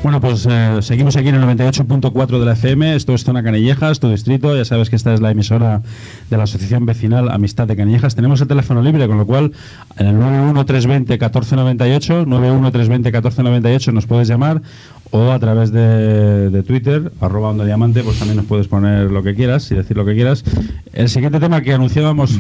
Bueno, pues seguimos aquí en el 98.4 de la FM. Esto es Zona Canillejas, tu distrito. Ya sabes que esta es la emisora de la Asociación Vecinal Amistad de Canillejas. Tenemos el teléfono libre, con lo cual en el 913201498, 913201498 nos puedes llamar, o a través de Twitter, @OndaDiamante, pues también nos puedes poner lo que quieras y decir lo que quieras. El siguiente tema que anunciábamos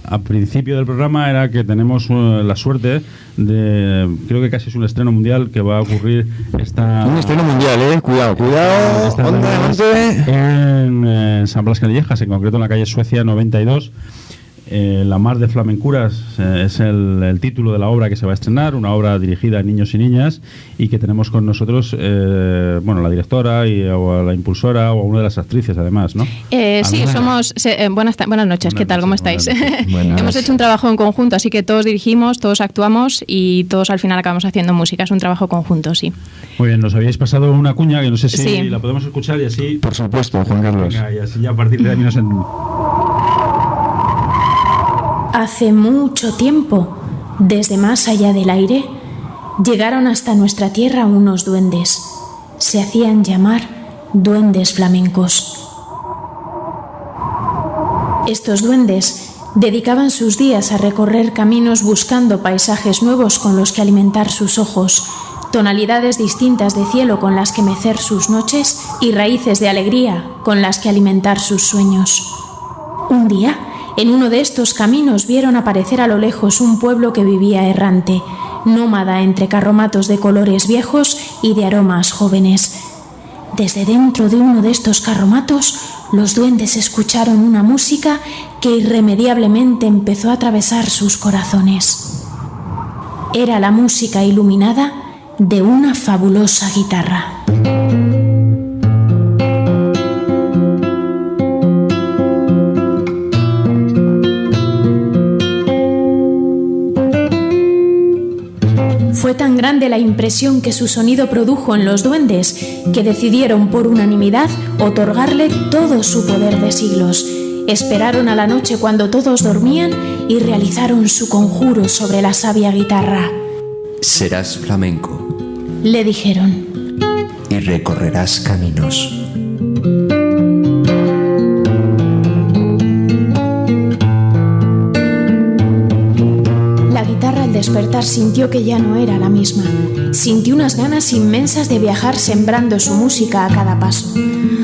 al principio del programa era que tenemos la suerte de, creo que casi es un estreno mundial, que va a ocurrir un estreno mundial, cuidado, Onda Diamante en San Blas Canillejas, en concreto en la calle Suecia 92. La Mar de Flamencuras es el título de la obra que se va a estrenar, una obra dirigida a niños y niñas, y que tenemos con nosotros, la directora o a la impulsora o a una de las actrices, además, ¿no? Sí, somos... buenas noches, ¿qué tal? ¿Cómo estáis? Hemos hecho un trabajo en conjunto, así que todos dirigimos, todos actuamos y todos al final acabamos haciendo música. Es un trabajo conjunto, sí. Muy bien, nos habíais pasado una cuña que no sé si la podemos escuchar y así... Por supuesto, Juan Carlos. Venga, y así ya a partir de ahí nos... Hace mucho tiempo, desde más allá del aire, llegaron hasta nuestra tierra unos duendes. Se hacían llamar duendes flamencos. Estos duendes dedicaban sus días a recorrer caminos buscando paisajes nuevos con los que alimentar sus ojos, tonalidades distintas de cielo con las que mecer sus noches y raíces de alegría con las que alimentar sus sueños. Un día, en uno de estos caminos vieron aparecer a lo lejos un pueblo que vivía errante, nómada entre carromatos de colores viejos y de aromas jóvenes. Desde dentro de uno de estos carromatos, los duendes escucharon una música que irremediablemente empezó a atravesar sus corazones. Era la música iluminada de una fabulosa guitarra. Fue tan grande la impresión que su sonido produjo en los duendes que decidieron por unanimidad otorgarle todo su poder de siglos. Esperaron a la noche cuando todos dormían y realizaron su conjuro sobre la sabia guitarra. Serás flamenco, le dijeron, y recorrerás caminos. Al despertar sintió que ya no era la misma. Sintió unas ganas inmensas de viajar sembrando su música a cada paso.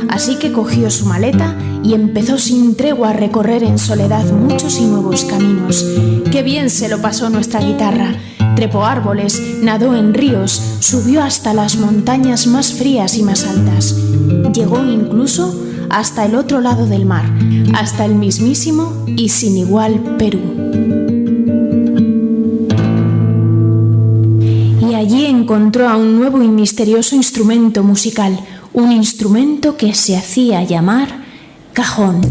Así que cogió su maleta y empezó sin tregua a recorrer en soledad muchos y nuevos caminos. ¡Qué bien se lo pasó nuestra guitarra! Trepó árboles, nadó en ríos, subió hasta las montañas más frías y más altas. Llegó incluso hasta el otro lado del mar, hasta el mismísimo y sin igual Perú. Allí encontró a un nuevo y misterioso instrumento musical, un instrumento que se hacía llamar cajón.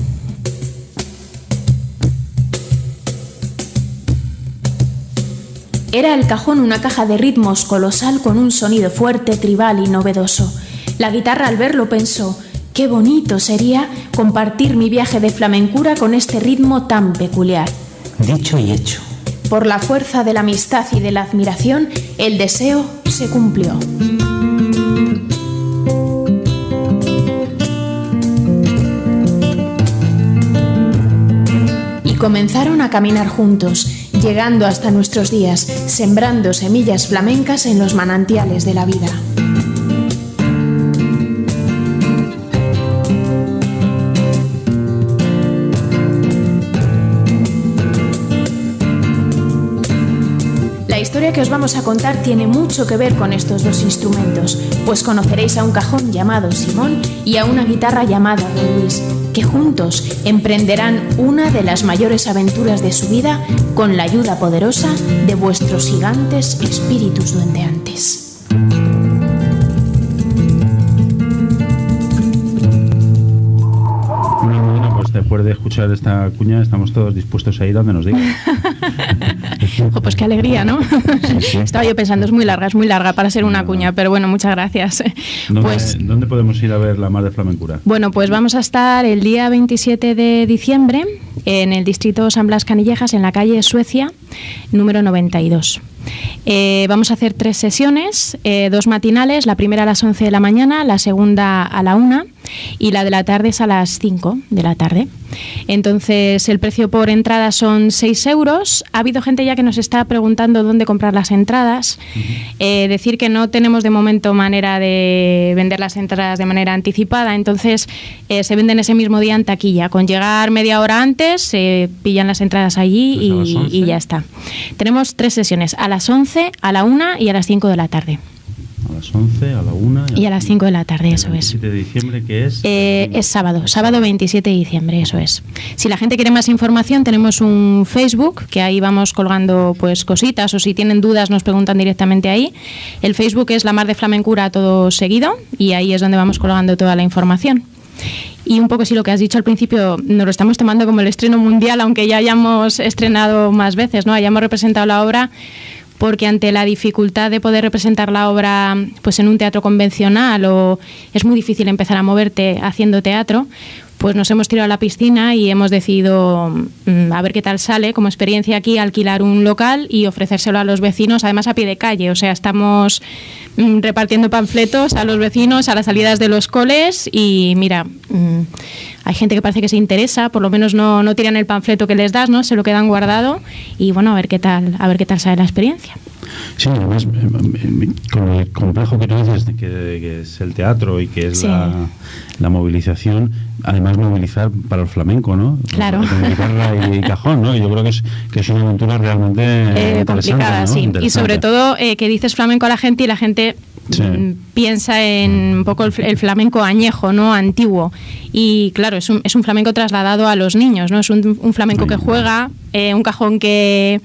Era el cajón una caja de ritmos colosal con un sonido fuerte, tribal y novedoso. La guitarra al verlo pensó: qué bonito sería compartir mi viaje de flamencura con este ritmo tan peculiar. Dicho y hecho. Por la fuerza de la amistad y de la admiración, el deseo se cumplió. Y comenzaron a caminar juntos, llegando hasta nuestros días, sembrando semillas flamencas en los manantiales de la vida. La historia que os vamos a contar tiene mucho que ver con estos dos instrumentos, pues conoceréis a un cajón llamado Simón y a una guitarra llamada Don Luis, que juntos emprenderán una de las mayores aventuras de su vida con la ayuda poderosa de vuestros gigantes espíritus duendeantes. Bueno, pues después de escuchar esta cuña estamos todos dispuestos a ir donde nos digan. Pues qué alegría, ¿no? Sí. Estaba yo pensando, es muy larga para ser una cuña, pero bueno, muchas gracias. ¿Dónde podemos ir a ver la Mar de Flamencura? Bueno, pues vamos a estar el día 27 de diciembre en el distrito San Blas Canillejas, en la calle Suecia, número 92. Vamos a hacer 3 sesiones, 2 matinales, la primera a las 11 de la mañana, la segunda a la 1 y la de la tarde es a las 5 de la tarde. Entonces el precio por entrada son 6 euros. Ha habido gente ya que nos está preguntando dónde comprar las entradas. Decir que no tenemos de momento manera de vender las entradas de manera anticipada, entonces se venden ese mismo día en taquilla. Con llegar media hora antes se pillan las entradas allí y ya está. Tenemos 3 sesiones, a las 11, a la 1 y a las 5 de la tarde. A las 11, a la 1 y a las 5 de la tarde, eso es. ¿El 27 de diciembre qué es? Es sábado 27 de diciembre, eso es. Si la gente quiere más información, tenemos un Facebook, que ahí vamos colgando pues cositas, o si tienen dudas nos preguntan directamente ahí. El Facebook es La Mar de Flamencura todo seguido, y ahí es donde vamos colgando toda la información. Y un poco, sí, lo que has dicho al principio, nos lo estamos tomando como el estreno mundial, aunque ya hayamos estrenado más veces, ¿no? Hayamos representado la obra, porque ante la dificultad de poder representar la obra pues en un teatro convencional, o es muy difícil empezar a moverte haciendo teatro, pues nos hemos tirado a la piscina y hemos decidido a ver qué tal sale como experiencia aquí, alquilar un local y ofrecérselo a los vecinos, además a pie de calle. O sea, estamos repartiendo panfletos a los vecinos a las salidas de los coles y mira, hay gente que parece que se interesa, por lo menos no tiran el panfleto que les das, ¿no? Se lo quedan guardado y bueno, a ver qué tal sale la experiencia. Sí, además, con el complejo que tú dices de que es el teatro y que es sí, la movilización, además movilizar para el flamenco, ¿no? Claro. Con guitarra y cajón, ¿no? Yo creo que es una aventura realmente complicada, ¿no? Sí. Y sobre todo que dices flamenco a la gente y la gente sí, piensa en un poco el flamenco añejo, ¿no? Antiguo. Y claro, es un flamenco trasladado a los niños, ¿no? Es un flamenco que juega, un cajón que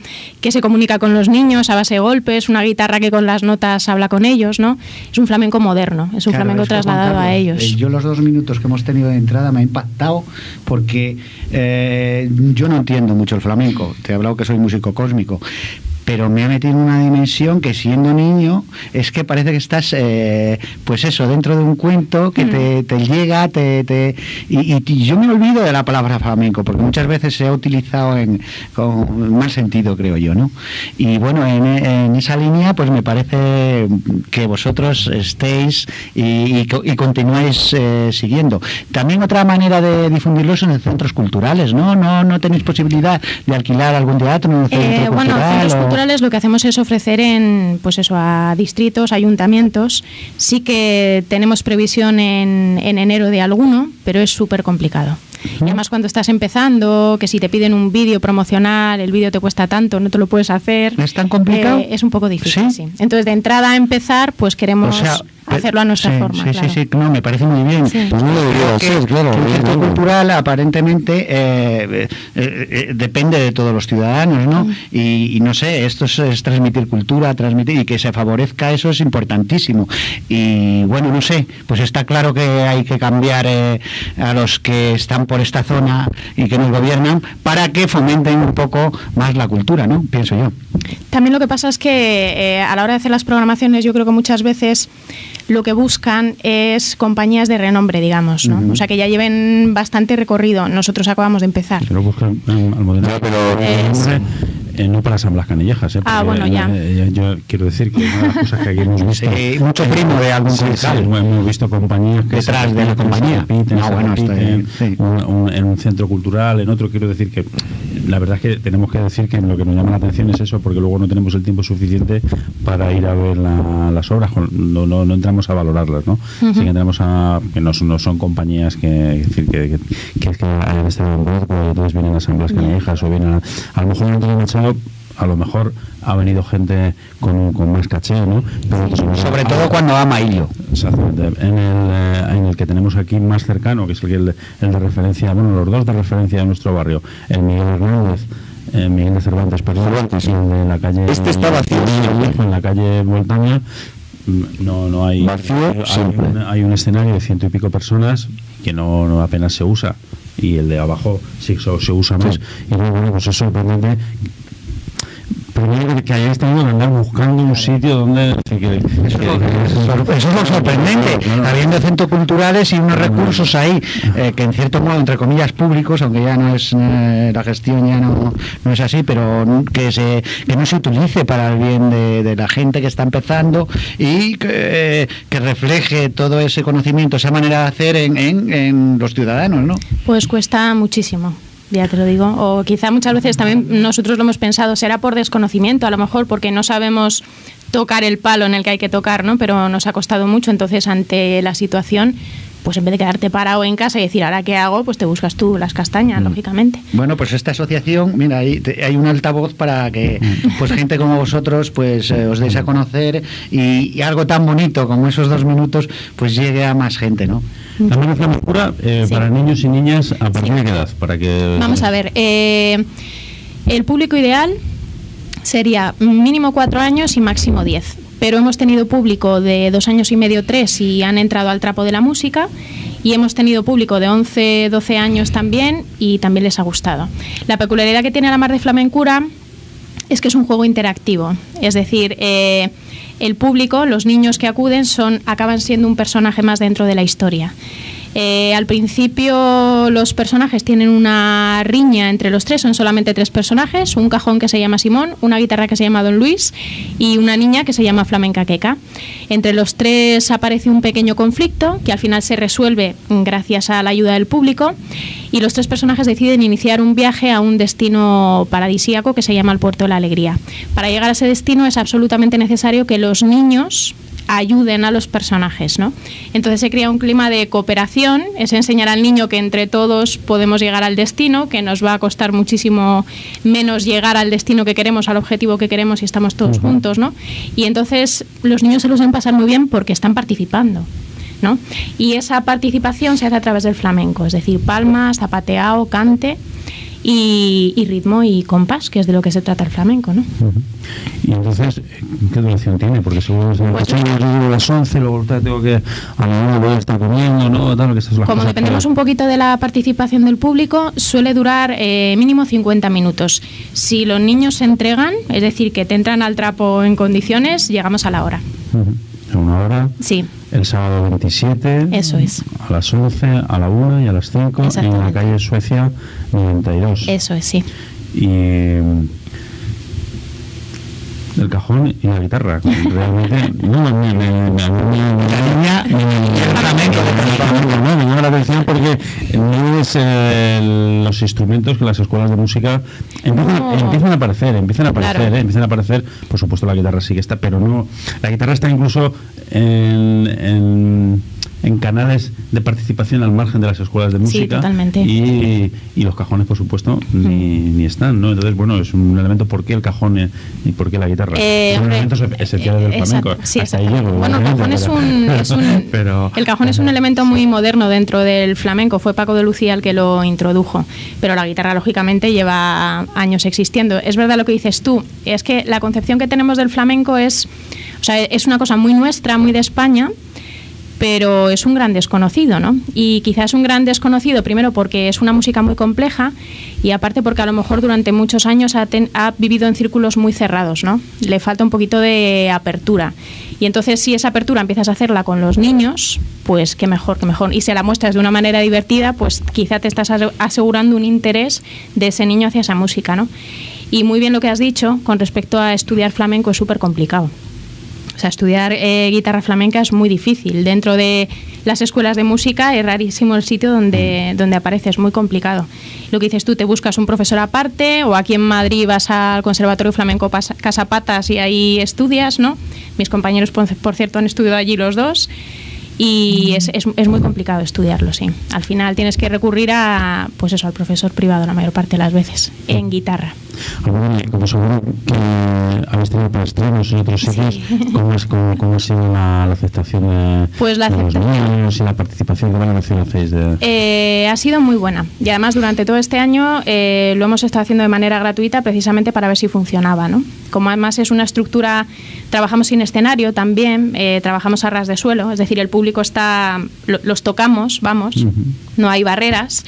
se comunica con los niños a base de golpes, una guitarra que con las notas habla con ellos, ¿no? Es un flamenco moderno, es un flamenco trasladado a ellos. Yo los 2 minutos que hemos tenido de entrada me ha impactado porque yo no entiendo mucho el flamenco, te he hablado que soy músico cósmico, pero me ha metido en una dimensión que siendo niño es que parece que estás pues eso, dentro de un cuento que te llega, y yo me olvido de la palabra flamenco porque muchas veces se ha utilizado con mal sentido, creo yo, ¿no? Y bueno, en esa línea pues me parece que vosotros estéis y continuáis siguiendo. También otra manera de difundirlo son en centros culturales, ¿no? No tenéis posibilidad de alquilar algún teatro en un centro cultural. Lo que hacemos es ofrecer pues eso, a distritos, ayuntamientos. Sí que tenemos previsión en enero de alguno, pero es súper complicado. Y además cuando estás empezando, que si te piden un vídeo promocional, el vídeo te cuesta tanto, no te lo puedes hacer. ¿Es tan complicado? Es un poco difícil, sí. Entonces, de entrada a empezar, pues queremos hacerlo a nuestra forma. Sí, claro. Sí, no, me parece muy bien. Sí. Pues no lo debería hacer, claro. El centro cultural aparentemente depende de todos los ciudadanos, ¿no? Y no sé, esto es transmitir cultura, y que se favorezca eso es importantísimo. Y bueno, no sé, pues está claro que hay que cambiar a los que están por esta zona y que nos gobiernan para que fomenten un poco más la cultura, ¿no? Pienso yo. También lo que pasa es que a la hora de hacer las programaciones, yo creo que muchas veces lo que buscan es compañías de renombre, digamos, ¿no? O sea, que ya lleven bastante recorrido. Nosotros acabamos de empezar. Pero buscan Almudena, no para San Blas Canillejas, bueno, ya. Yo quiero decir que una de las cosas que aquí hemos visto... mucho primo de algún concejal. Hemos visto compañías que detrás de la compañía. En un centro cultural, en otro. Quiero decir que la verdad es que tenemos que decir que lo que nos llama la atención es eso, porque luego no tenemos el tiempo suficiente para ir a ver las obras, no entramos a valorarlas, ¿no? Sí que entramos que no son compañías que en este momento entonces vienen a San Blas Canillejas o vienen a lo mejor no tenemos echado. A lo mejor ha venido gente con más caché, ¿no? Pero sobre todo cuando ama Hillo. Exactamente. En el que tenemos aquí más cercano, que es el de referencia, bueno, los dos de referencia de nuestro barrio, el Miguel Hernández, Miguel de Cervantes, y el de la calle... Este está vacío. En la calle Voltaña no hay... Vacío hay un escenario de 100 y pico personas que no apenas se usa, y el de abajo sí se usa más. Sí. Y luego, bueno, pues es sorprendente primero que hayáis tenido que andar buscando un sitio donde... Eso es lo sorprendente, habiendo centros culturales y unos recursos ahí, que en cierto modo, entre comillas, públicos, aunque ya no es la gestión ya no es así, pero que no se utilice para el bien de la gente que está empezando y que refleje todo ese conocimiento, esa manera de hacer en los ciudadanos, ¿no? Pues cuesta muchísimo. Ya te lo digo, o quizá muchas veces también nosotros lo hemos pensado, será por desconocimiento, a lo mejor porque no sabemos tocar el palo en el que hay que tocar, ¿no? Pero nos ha costado mucho, entonces ante la situación, pues en vez de quedarte parado en casa y decir, ¿ahora qué hago? Pues te buscas tú las castañas, lógicamente. Bueno, pues esta asociación, mira, hay un altavoz para que pues gente como vosotros pues os deis a conocer y algo tan bonito como esos 2 minutos pues llegue a más gente, ¿no? La Mar de Flamencura, sí, para niños y niñas, ¿a partir de qué edad? Vamos a ver, el público ideal sería mínimo 4 años y máximo 10. Pero hemos tenido público de 2 años y medio, 3 y han entrado al trapo de la música, y hemos tenido público de 11, 12 años también y también les ha gustado. La peculiaridad que tiene la Mar de Flamencura es que es un juego interactivo, es decir, el público, los niños que acuden acaban siendo un personaje más dentro de la historia. Al principio los personajes tienen una riña entre los tres, son solamente 3 personajes, un cajón que se llama Simón, una guitarra que se llama Don Luis y una niña que se llama Flamenca Queca. Entre los 3 aparece un pequeño conflicto que al final se resuelve gracias a la ayuda del público, y los 3 personajes deciden iniciar un viaje a un destino paradisíaco que se llama el Puerto de la Alegría. Para llegar a ese destino es absolutamente necesario que los niños ayuden a los personajes, ¿no? Entonces se crea un clima de cooperación, es enseñar al niño que entre todos podemos llegar al destino, que nos va a costar muchísimo menos llegar al destino que queremos, al objetivo que queremos si estamos todos juntos, ¿no? Y entonces los niños se lo saben pasar muy bien porque están participando, ¿no? Y esa participación se hace a través del flamenco, es decir, palmas, zapateado, cante y ritmo y compás, que es de lo que se trata el flamenco, ¿no? Y entonces, ¿qué duración tiene? Porque seguro que pues, yo a las 11, luego tengo que a la 1 voy a estar comiendo, ¿no? Tal, que como dependemos un poquito de la participación del público, suele durar mínimo 50 minutos. Si los niños se entregan, es decir, que te entran al trapo en condiciones, llegamos a la hora. ¿A una hora? Sí. El sábado 27. Eso es. A las 11, a la 1 y a las 5 en la calle Suecia 92. Eso es, sí. Y el cajón y la guitarra, realmente no la niña ni el flamenco, no, me llama la atención porque no es los instrumentos que las escuelas de música empiezan a aparecer, claro. Empiezan a aparecer, por supuesto la guitarra sí que está, pero no, la guitarra está incluso en canales de participación al margen de las escuelas de música. Sí, totalmente. Y los cajones, por supuesto, ni están, ¿no? Entonces, bueno, es un elemento. ¿Por qué el cajón y por qué la guitarra? Son elementos esenciales del flamenco. Sí, hasta ahí llego. Bueno, el cajón el cajón es un elemento muy moderno dentro del flamenco. Fue Paco de Lucía el que lo introdujo. Pero la guitarra, lógicamente, lleva años existiendo. Es verdad lo que dices tú. Es que la concepción que tenemos del flamenco es una cosa muy nuestra, muy de España, pero es un gran desconocido, ¿no? Y quizás es un gran desconocido primero porque es una música muy compleja y aparte porque a lo mejor durante muchos años ha vivido en círculos muy cerrados, ¿no? Le falta un poquito de apertura. Y entonces si esa apertura empiezas a hacerla con los niños, pues qué mejor, qué mejor. Y si la muestras de una manera divertida, pues quizá te estás asegurando un interés de ese niño hacia esa música, ¿no? Y muy bien lo que has dicho con respecto a estudiar flamenco, es súper complicado. O sea, estudiar guitarra flamenca es muy difícil. Dentro de las escuelas de música es rarísimo el sitio donde aparece, es muy complicado. Lo que dices tú, te buscas un profesor aparte, o aquí en Madrid vas al Conservatorio Flamenco Casa Patas y ahí estudias, ¿no? Mis compañeros, por cierto, han estudiado allí los 2. Y es muy complicado estudiarlo, sí. Al final tienes que recurrir al profesor privado la mayor parte de las veces, en guitarra. Como seguro que habéis tenido preestrenos en otros sitios, sí. ¿Cómo ha sido la aceptación de los niños y la participación? ¿Qué valoración hacéis ha sido muy buena. Y además durante todo este año lo hemos estado haciendo de manera gratuita precisamente para ver si funcionaba, ¿no? Como además es una estructura, trabajamos sin escenario también, trabajamos a ras de suelo, es decir, el público los tocamos, vamos, no hay barreras.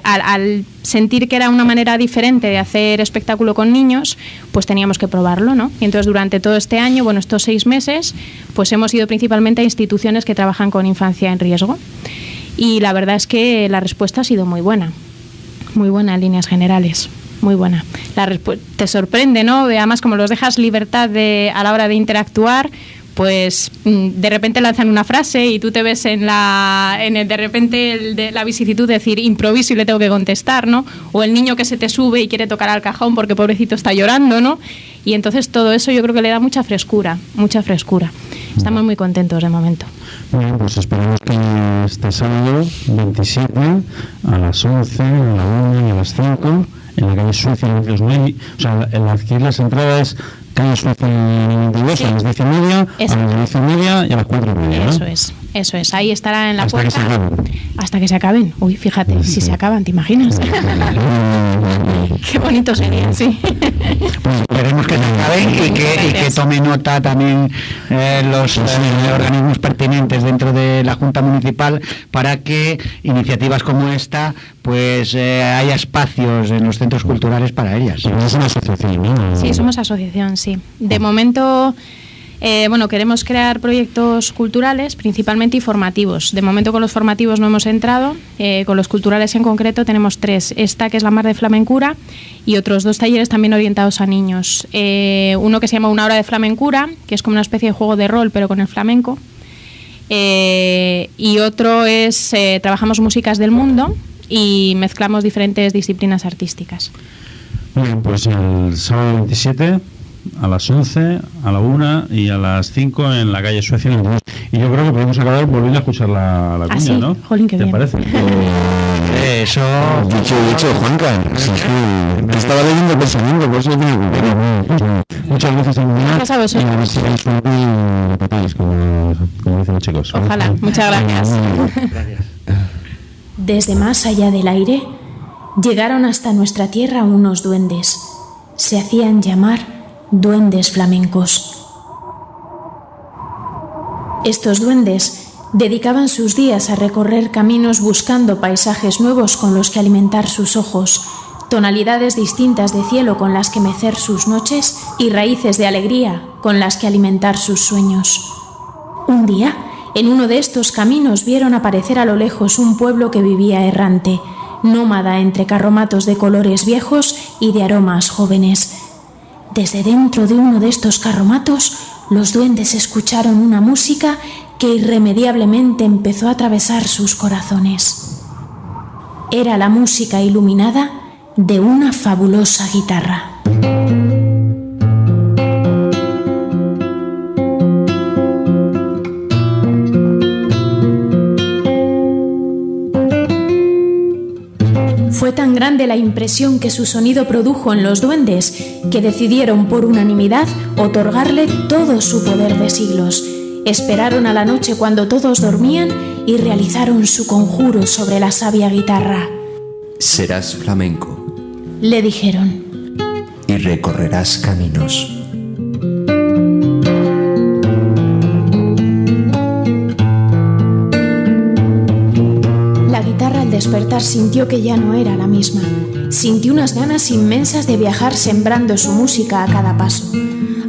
al sentir que era una manera diferente de hacer espectáculo con niños, pues teníamos que probarlo, ¿no? Y entonces durante todo este año, bueno, estos 6 meses, pues hemos ido principalmente a instituciones que trabajan con infancia en riesgo. Y la verdad es que la respuesta ha sido muy buena en líneas generales. Muy buena. Te sorprende, ¿no? Además, como los dejas libertad a la hora de interactuar, pues de repente lanzan una frase y tú te ves de repente la vicisitud de decir improviso y le tengo que contestar, ¿no? O el niño que se te sube y quiere tocar al cajón porque pobrecito está llorando, ¿no? Y entonces todo eso yo creo que le da mucha frescura. Estamos muy contentos de momento. Bueno, pues esperamos que este sábado 27 a las 11, a la 1 y a las 5 en la calle Suecia 92, o sea, el adquirir las entradas calle Suecia 92 a las 10:30, a las 10:30 y a las 4:30, ¿no? Eso es, ahí estará en la hasta puerta. Hasta que se acaben. Uy, fíjate, si se acaban, ¿te imaginas? Qué bonito sería, sí. Pues esperemos que se acaben y que tome nota también los organismos pertinentes dentro de la Junta Municipal para que iniciativas como esta pues haya espacios en los centros culturales para ellas. Es una asociación, ¿no? Sí, somos asociación, sí. De momento, queremos crear proyectos culturales, principalmente informativos. De momento con los formativos no hemos entrado, con los culturales en concreto tenemos 3. Esta que es la Mar de Flamencura y otros 2 talleres también orientados a niños. Uno que se llama Una hora de flamencura, que es como una especie de juego de rol pero con el flamenco. Y otro es trabajamos músicas del mundo y mezclamos diferentes disciplinas artísticas. Muy bien, pues el sábado 27 a las 11, a la 1 y a las 5 en la calle Suecia 92. Y yo creo que podemos acabar volviendo a escuchar la cuña, sí. ¿no? Jolín, qué ¿Te bien. parece? Eso... Dicho, Juanca. Te estaba leyendo el pensamiento, por eso digo. Muchas gracias, Andrea. Gracias a vosotros. Y a ver si hay suerte y repetáis, como dicen los chicos. Ojalá. Muchas gracias. Desde más allá del aire, llegaron hasta nuestra tierra unos duendes. Se hacían llamar duendes flamencos. Estos duendes dedicaban sus días a recorrer caminos buscando paisajes nuevos con los que alimentar sus ojos, tonalidades distintas de cielo con las que mecer sus noches y raíces de alegría con las que alimentar sus sueños. Un día, en uno de estos caminos vieron aparecer a lo lejos un pueblo que vivía errante, nómada entre carromatos de colores viejos y de aromas jóvenes. Desde dentro de uno de estos carromatos, los duendes escucharon una música que irremediablemente empezó a atravesar sus corazones. Era la música iluminada de una fabulosa guitarra. Fue tan grande la impresión que su sonido produjo en los duendes que decidieron por unanimidad otorgarle todo su poder de siglos. Esperaron a la noche cuando todos dormían y realizaron su conjuro sobre la sabia guitarra. Serás flamenco Le dijeron. y recorrerás caminos. La guitarra al despertar sintió que ya no era la misma. Sintió unas ganas inmensas de viajar sembrando su música a cada paso.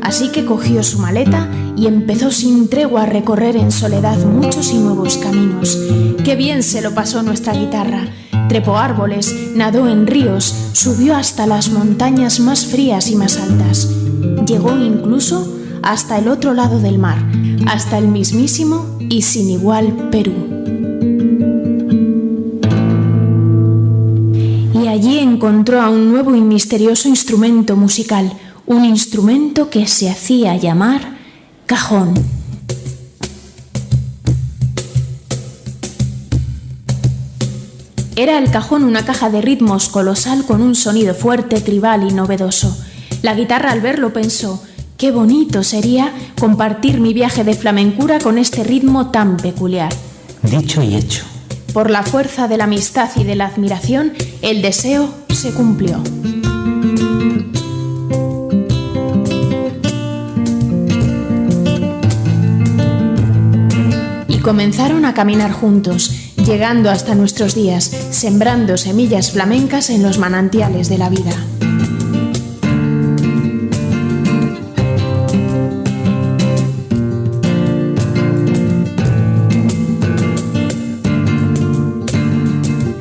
Así que cogió su maleta y empezó sin tregua a recorrer en soledad muchos y nuevos caminos. ¡Qué bien se lo pasó nuestra guitarra! Trepó árboles, nadó en ríos, subió hasta las montañas más frías y más altas. Llegó incluso hasta el otro lado del mar, hasta el mismísimo y sin igual Perú. Y allí encontró a un nuevo y misterioso instrumento musical, un instrumento que se hacía llamar cajón. Era el cajón una caja de ritmos colosal con un sonido fuerte, tribal y novedoso. La guitarra al verlo pensó: qué bonito sería compartir mi viaje de flamencura con este ritmo tan peculiar. Dicho y hecho. Por la fuerza de la amistad y de la admiración, el deseo se cumplió. Y comenzaron a caminar juntos, llegando hasta nuestros días, sembrando semillas flamencas en los manantiales de la vida.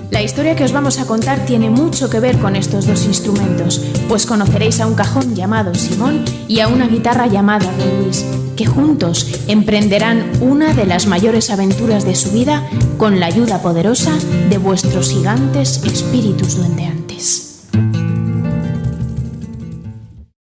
La historia que os vamos a contar tiene mucho que ver con estos dos instrumentos, pues conoceréis a un cajón llamado Simón y a una guitarra llamada Don Luis, que juntos emprenderán una de las mayores aventuras de su vida con la ayuda poderosa de vuestros gigantes espíritus duendeantes.